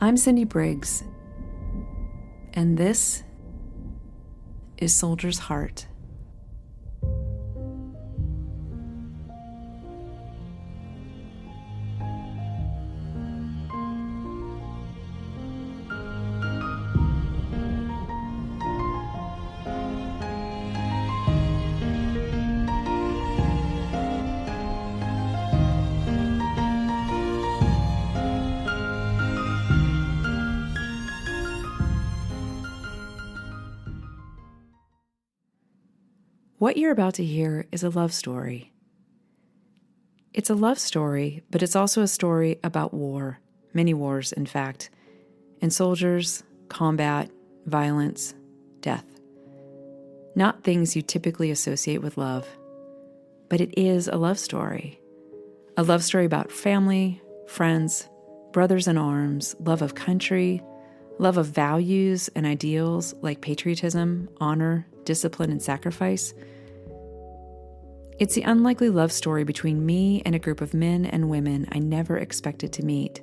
I'm Cyndi Briggs, and this is Soldier's Heart. What you're about to hear is a love story. It's a love story, but it's also a story about war, many wars, in fact, and soldiers, combat, violence, death. Not things you typically associate with love, but it is a love story. A love story about family, friends, brothers in arms, love of country, love of values and ideals like patriotism, honor, discipline, and sacrifice. It's the unlikely love story between me and a group of men and women I never expected to meet.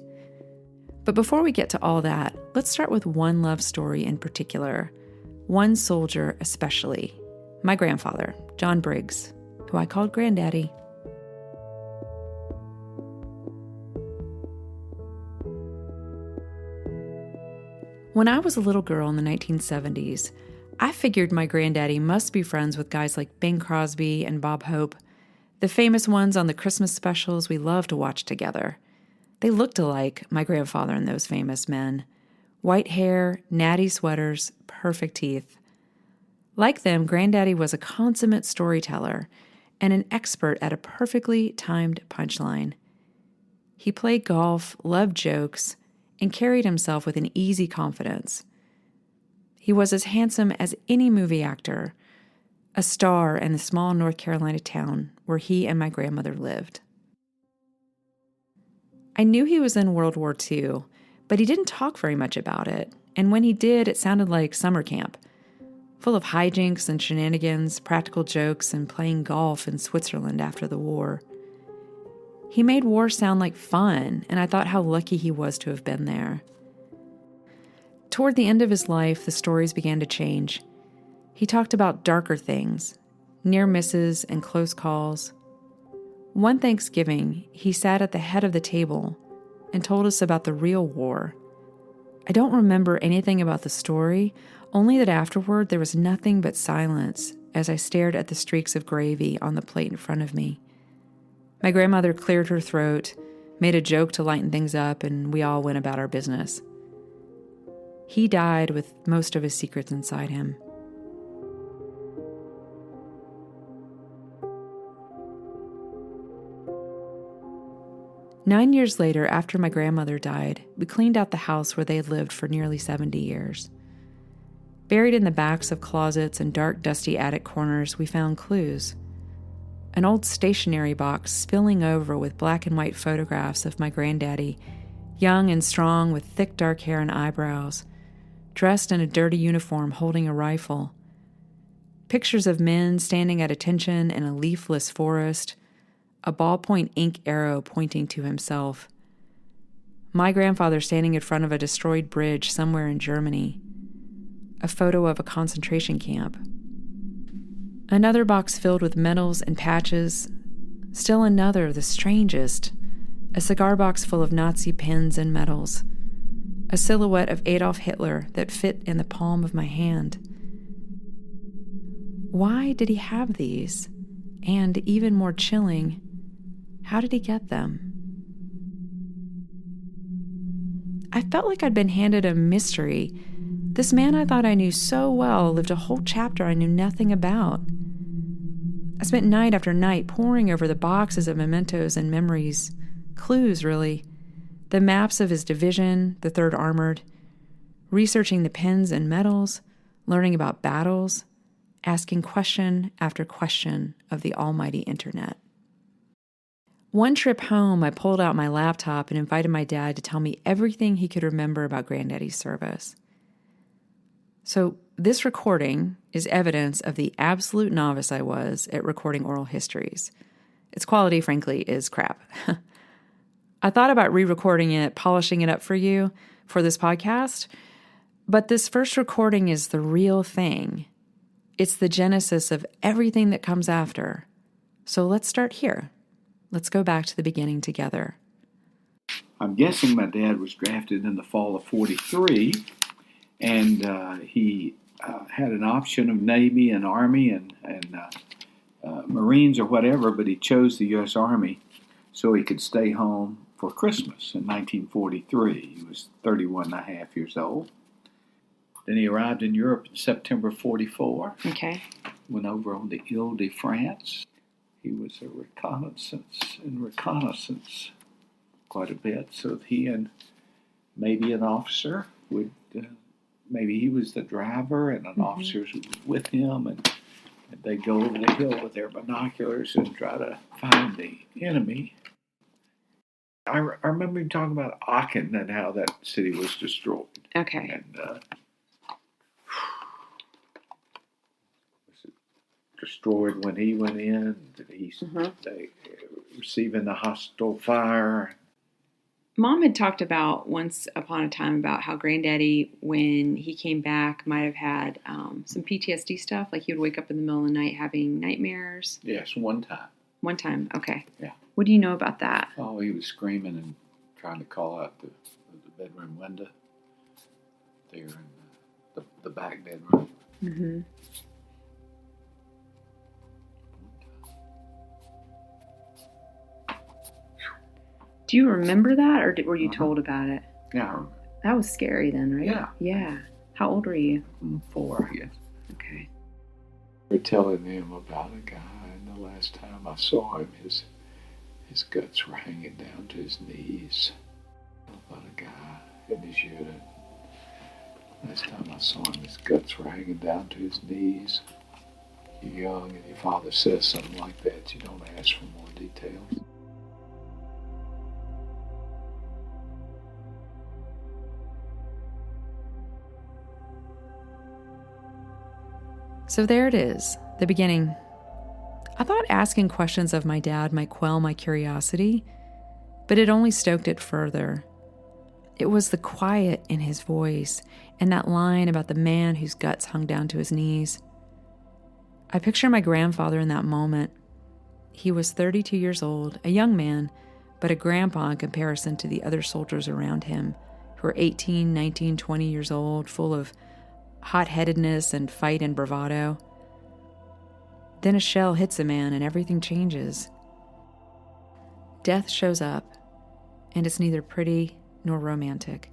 But before we get to all that, let's start with one love story in particular, one soldier especially, my grandfather, John Briggs, who I called Granddaddy. When I was a little girl in the 1970s, I figured my granddaddy must be friends with guys like Bing Crosby and Bob Hope, the famous ones on the Christmas specials we loved to watch together. They looked alike, my grandfather and those famous men. White hair, natty sweaters, perfect teeth. Like them, Granddaddy was a consummate storyteller and an expert at a perfectly timed punchline. He played golf, loved jokes, and carried himself with an easy confidence. He was as handsome as any movie actor, a star in the small North Carolina town where he and my grandmother lived. I knew he was in World War II, but he didn't talk very much about it, and when he did, it sounded like summer camp, full of hijinks and shenanigans, practical jokes, and playing golf in Switzerland after the war. He made war sound like fun, and I thought how lucky he was to have been there. Toward the end of his life, the stories began to change. He talked about darker things, near misses and close calls. One Thanksgiving, he sat at the head of the table and told us about the real war. I don't remember anything about the story, only that afterward there was nothing but silence as I stared at the streaks of gravy on the plate in front of me. My grandmother cleared her throat, made a joke to lighten things up, and we all went about our business. He died with most of his secrets inside him. Nine years later, after my grandmother died, we cleaned out the house where they had lived for nearly 70 years. Buried in the backs of closets and dark, dusty attic corners, we found clues. An old stationery box spilling over with black and white photographs of my granddaddy, young and strong with thick dark hair and eyebrows, dressed in a dirty uniform holding a rifle. Pictures of men standing at attention in a leafless forest, a ballpoint ink arrow pointing to himself. My grandfather standing in front of a destroyed bridge somewhere in Germany. A photo of a concentration camp. Another box filled with medals and patches. Still another, the strangest. A cigar box full of Nazi pins and medals. A silhouette of Adolf Hitler that fit in the palm of my hand. Why did he have these? And even more chilling, how did he get them? I felt like I'd been handed a mystery. This man I thought I knew so well lived a whole chapter I knew nothing about. I spent night after night poring over the boxes of mementos and memories, clues really, the maps of his division, the 3rd Armored, researching the pins and medals, learning about battles, asking question after question of the almighty internet. One trip home, I pulled out my laptop and invited my dad to tell me everything he could remember about Granddaddy's service. So this recording is evidence of the absolute novice I was at recording oral histories. Its quality, frankly, is crap. I thought about re-recording it, polishing it up for you, for this podcast, but this first recording is the real thing. It's the genesis of everything that comes after. So let's start here. Let's go back to the beginning together. I'm guessing my dad was drafted in the fall of 43, and he had an option of Navy and Army and Marines or whatever, but he chose the U.S. Army so he could stay home for Christmas in 1943. He was 31 and a half years old. Then he arrived in Europe in September 44. Okay. Went over on the Ile-de-France. He was a reconnaissance quite a bit. So he and maybe an officer would, maybe he was the driver and an officer was with him, and they'd go over the hill with their binoculars and try to find the enemy. I remember him talking about Aachen and how that city was destroyed. Okay. And was it destroyed when he went in? Did he they receiving the hostile fire? Mom had talked about once upon a time about how Granddaddy, when he came back, might have had some PTSD stuff. Like he would wake up in the middle of the night having nightmares. Yes, one time. One time, okay. Yeah. What do you know about that? Oh, he was screaming and trying to call out the bedroom window there in the back bedroom. Mm-hmm. Do you remember that, or were you told about it? Yeah, I remember. That was scary then, right? Yeah. Yeah. How old were you? 4, I guess. Okay. We're telling him about a guy, and the last time I saw him, his guts were hanging down to his knees. About a guy in his unit. Last time I saw him, his guts were hanging down to his knees. You're young, and your father says something like that. You don't ask for more details. So there it is, the beginning. I thought asking questions of my dad might quell my curiosity, but it only stoked it further. It was the quiet in his voice and that line about the man whose guts hung down to his knees. I picture my grandfather in that moment. He was 32 years old, a young man, but a grandpa in comparison to the other soldiers around him, who were 18, 19, 20 years old, full of hot-headedness and fight and bravado. Then a shell hits a man and everything changes. Death shows up, and it's neither pretty nor romantic.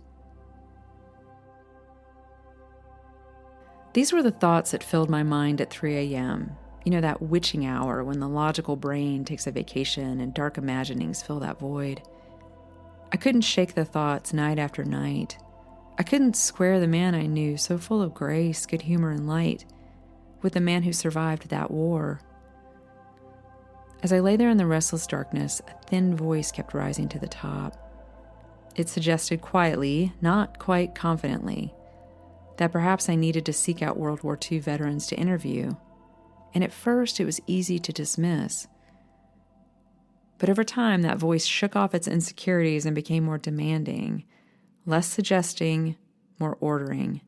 These were the thoughts that filled my mind at 3 a.m. You know, that witching hour when the logical brain takes a vacation and dark imaginings fill that void. I couldn't shake the thoughts night after night. I couldn't square the man I knew, so full of grace, good humor, and light, with the man who survived that war. As I lay there in the restless darkness, a thin voice kept rising to the top. It suggested quietly, not quite confidently, that perhaps I needed to seek out World War II veterans to interview, and at first it was easy to dismiss. But over time, that voice shook off its insecurities and became more demanding, less suggesting, more ordering.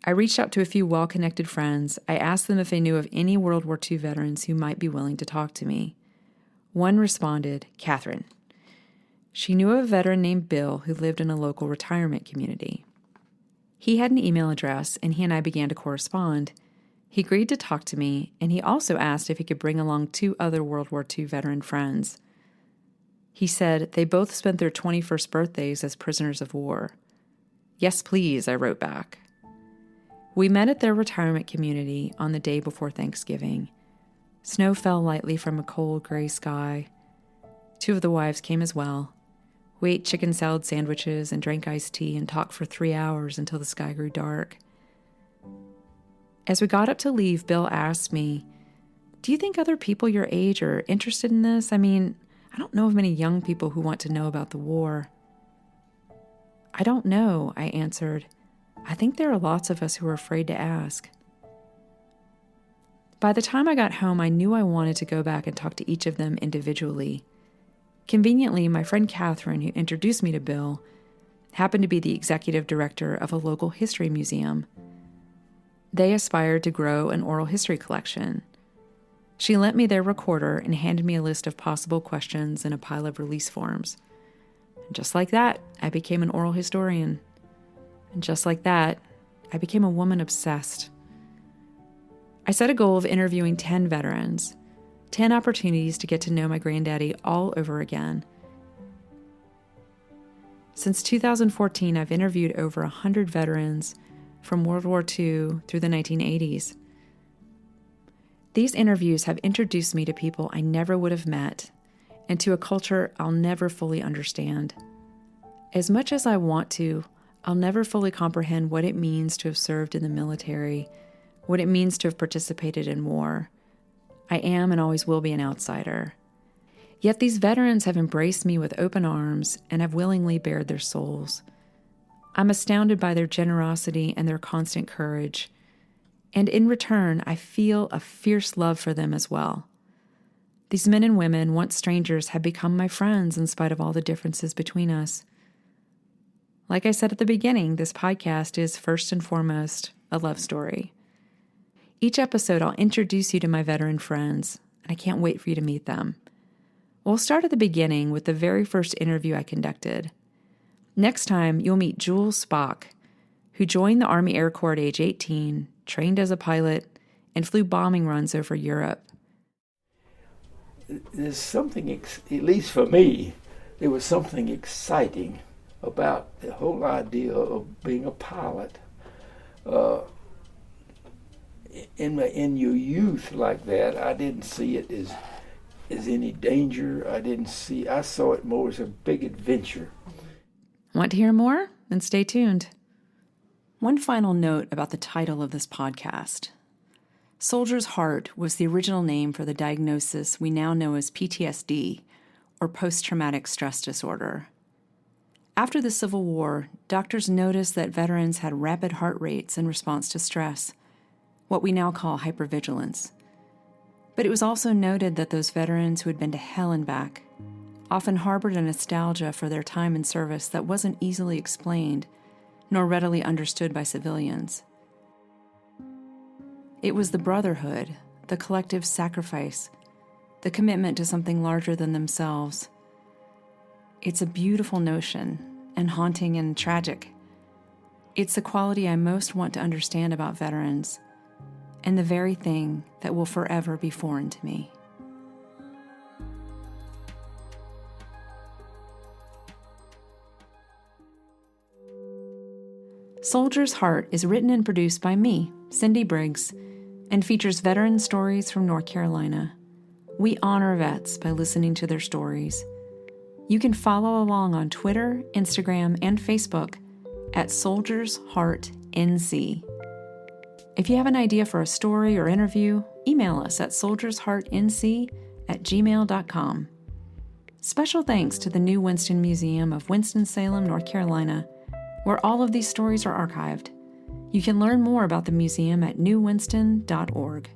I reached out to a few well-connected friends. I asked them if they knew of any World War II veterans who might be willing to talk to me. One responded, Catherine. She knew of a veteran named Bill who lived in a local retirement community. He had an email address, and he and I began to correspond. He agreed to talk to me, and he also asked if he could bring along 2 other World War II veteran friends. He said they both spent their 21st birthdays as prisoners of war. Yes, please, I wrote back. We met at their retirement community on the day before Thanksgiving. Snow fell lightly from a cold gray sky. 2 of the wives came as well. We ate chicken salad sandwiches and drank iced tea and talked for 3 hours until the sky grew dark. As we got up to leave, Bill asked me, "Do you think other people your age are interested in this? I mean, I don't know of many young people who want to know about the war." "I don't know," I answered. "I think there are lots of us who are afraid to ask." By the time I got home, I knew I wanted to go back and talk to each of them individually. Conveniently, my friend Catherine, who introduced me to Bill, happened to be the executive director of a local history museum. They aspired to grow an oral history collection. She lent me their recorder and handed me a list of possible questions and a pile of release forms. And just like that, I became an oral historian. And just like that, I became a woman obsessed. I set a goal of interviewing 10 veterans, 10 opportunities to get to know my granddaddy all over again. Since 2014, I've interviewed over 100 veterans from World War II through the 1980s. These interviews have introduced me to people I never would have met and to a culture I'll never fully understand. As much as I want to, I'll never fully comprehend what it means to have served in the military, what it means to have participated in war. I am and always will be an outsider. Yet these veterans have embraced me with open arms and have willingly bared their souls. I'm astounded by their generosity and their constant courage. And in return, I feel a fierce love for them as well. These men and women, once strangers, have become my friends in spite of all the differences between us. Like I said at the beginning, this podcast is first and foremost a love story. Each episode, I'll introduce you to my veteran friends, and I can't wait for you to meet them. We'll start at the beginning with the very first interview I conducted. Next time, you'll meet Jules Spock, who joined the Army Air Corps at age 18, trained as a pilot, and flew bombing runs over Europe. There's something, at least for me, there was something exciting about the whole idea of being a pilot. In your youth like that, I didn't see it as any danger. I saw it more as a big adventure. Want to hear more? Then stay tuned. One final note about the title of this podcast. Soldier's Heart was the original name for the diagnosis we now know as PTSD, or post-traumatic stress disorder. After the Civil War, doctors noticed that veterans had rapid heart rates in response to stress, what we now call hypervigilance. But it was also noted that those veterans who had been to hell and back often harbored a nostalgia for their time in service that wasn't easily explained nor readily understood by civilians. It was the brotherhood, the collective sacrifice, the commitment to something larger than themselves. It's a beautiful notion, and haunting and tragic. It's the quality I most want to understand about veterans, and the very thing that will forever be foreign to me. Soldier's Heart is written and produced by me, Cyndi Briggs, and features veteran stories from North Carolina. We honor vets by listening to their stories. You can follow along on Twitter, Instagram, and Facebook at Soldier's Heart NC. If you have an idea for a story or interview, email us at soldiersheartnc@gmail.com. Special thanks to the new Winston Museum of Winston-Salem, North Carolina, where all of these stories are archived. You can learn more about the museum at newwinston.org.